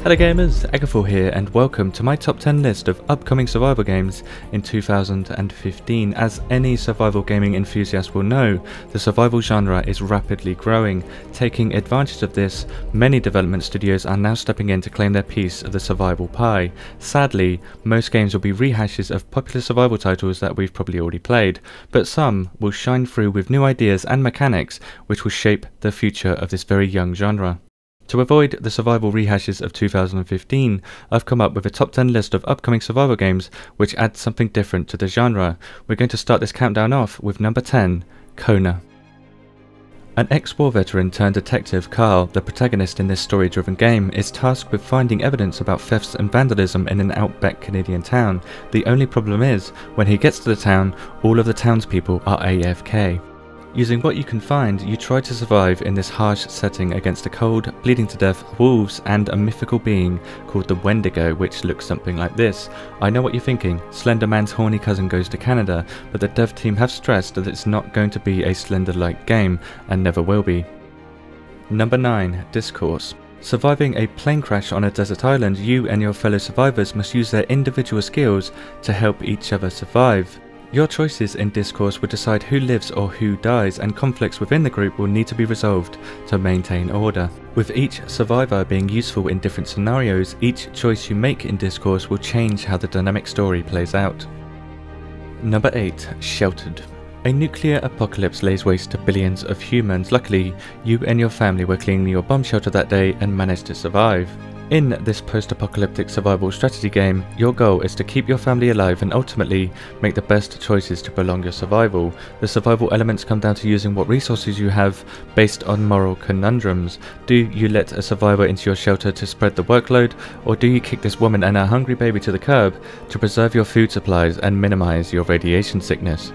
Hello gamers, Agathor here and welcome to my top 10 list of upcoming survival games in 2015. As any survival gaming enthusiast will know, the survival genre is rapidly growing. Taking advantage of this, many development studios are now stepping in to claim their piece of the survival pie. Sadly, most games will be rehashes of popular survival titles that we've probably already played, but some will shine through with new ideas and mechanics which will shape the future of this very young genre. To avoid the survival rehashes of 2015, I've come up with a top 10 list of upcoming survival games which add something different to the genre. We're going to start this countdown off with number 10, Kona. An ex-war veteran turned detective, Carl, the protagonist in this story-driven game, is tasked with finding evidence about thefts and vandalism in an outback Canadian town. The only problem is, when he gets to the town, all of the townspeople are AFK. Using what you can find, you try to survive in this harsh setting against a cold, bleeding to death wolves and a mythical being called the Wendigo, which looks something like this. I know what you're thinking, Slender Man's horny cousin goes to Canada, but the dev team have stressed that it's not going to be a Slender-like game, and never will be. Number 9, Discourse. Surviving a plane crash on a desert island, you and your fellow survivors must use their individual skills to help each other survive. Your choices in Discourse will decide who lives or who dies, and conflicts within the group will need to be resolved to maintain order. With each survivor being useful in different scenarios, each choice you make in Discourse will change how the dynamic story plays out. Number 8, Sheltered. A nuclear apocalypse lays waste to billions of humans. Luckily, you and your family were cleaning your bomb shelter that day and managed to survive. In this post-apocalyptic survival strategy game, your goal is to keep your family alive and ultimately make the best choices to prolong your survival. The survival elements come down to using what resources you have based on moral conundrums. Do you let a survivor into your shelter to spread the workload, or do you kick this woman and her hungry baby to the curb to preserve your food supplies and minimize your radiation sickness?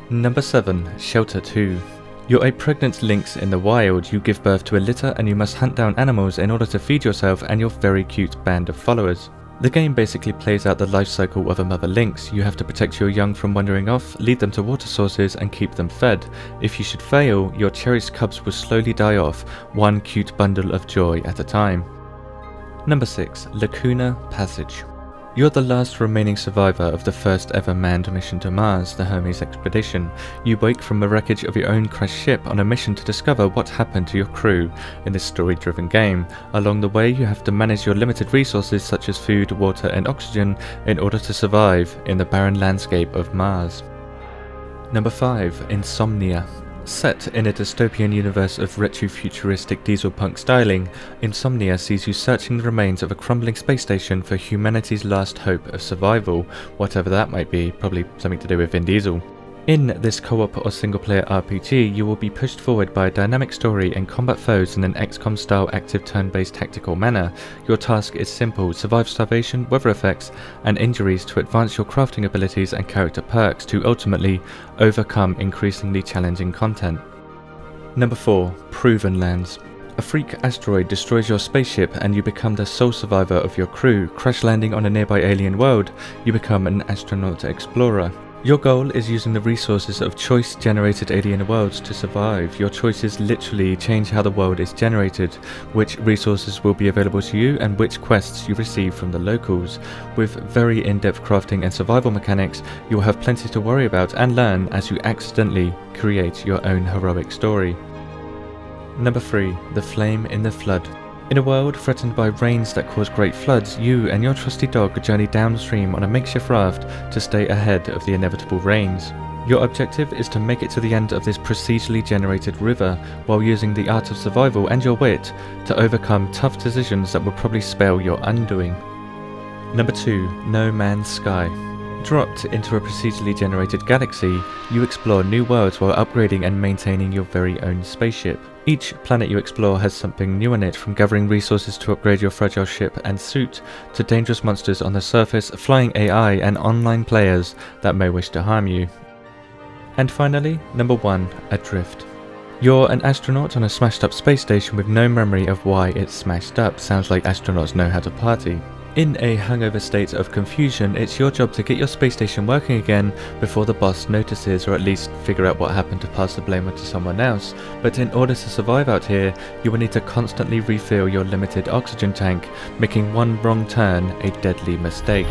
Number 7, Shelter 2. You're a pregnant lynx in the wild. You give birth to a litter and you must hunt down animals in order to feed yourself and your very cute band of followers. The game basically plays out the life cycle of a mother lynx. You have to protect your young from wandering off, lead them to water sources and keep them fed. If you should fail, your cherished cubs will slowly die off, one cute bundle of joy at a time. Number 6, Lacuna Passage. You're the last remaining survivor of the first ever manned mission to Mars, the Hermes expedition. You wake from the wreckage of your own crashed ship on a mission to discover what happened to your crew in this story-driven game. Along the way, you have to manage your limited resources such as food, water and oxygen in order to survive in the barren landscape of Mars. Number 5, Insomnia. Set in a dystopian universe of retro-futuristic diesel punk styling, Insomnia sees you searching the remains of a crumbling space station for humanity's last hope of survival, whatever that might be, probably something to do with Vin Diesel. In this co-op or single-player RPG, you will be pushed forward by a dynamic story and combat foes in an XCOM-style active turn-based tactical manner. Your task is simple: survive starvation, weather effects, and injuries to advance your crafting abilities and character perks to ultimately overcome increasingly challenging content. Number 4, Proven Lands. A freak asteroid destroys your spaceship and you become the sole survivor of your crew. Crash landing on a nearby alien world, you become an astronaut explorer. Your goal is using the resources of choice-generated alien worlds to survive. Your choices literally change how the world is generated, which resources will be available to you and which quests you receive from the locals. With very in-depth crafting and survival mechanics, you will have plenty to worry about and learn as you accidentally create your own heroic story. Number 3, The Flame in the Flood. In a world threatened by rains that cause great floods, you and your trusty dog journey downstream on a makeshift raft to stay ahead of the inevitable rains. Your objective is to make it to the end of this procedurally generated river while using the art of survival and your wit to overcome tough decisions that will probably spell your undoing. Number 2, No Man's Sky. Dropped into a procedurally generated galaxy, you explore new worlds while upgrading and maintaining your very own spaceship. Each planet you explore has something new in it, from gathering resources to upgrade your fragile ship and suit, to dangerous monsters on the surface, flying AI and online players that may wish to harm you. And finally, number 1, Adrift. You're an astronaut on a smashed up space station with no memory of why it's smashed up. Sounds like astronauts know how to party. In a hangover state of confusion, it's your job to get your space station working again before the boss notices, or at least figure out what happened to pass the blame onto someone else. But in order to survive out here, you will need to constantly refill your limited oxygen tank, making one wrong turn a deadly mistake.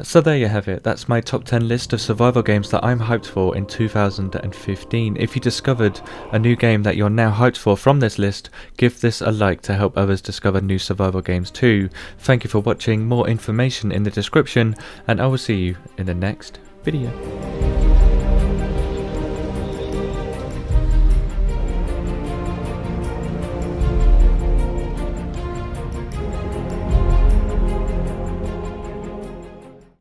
So there you have it, that's my top 10 list of survival games that I'm hyped for in 2015. If you discovered a new game that you're now hyped for from this list, give this a like to help others discover new survival games too. Thank you for watching, more information in the description, and I will see you in the next video.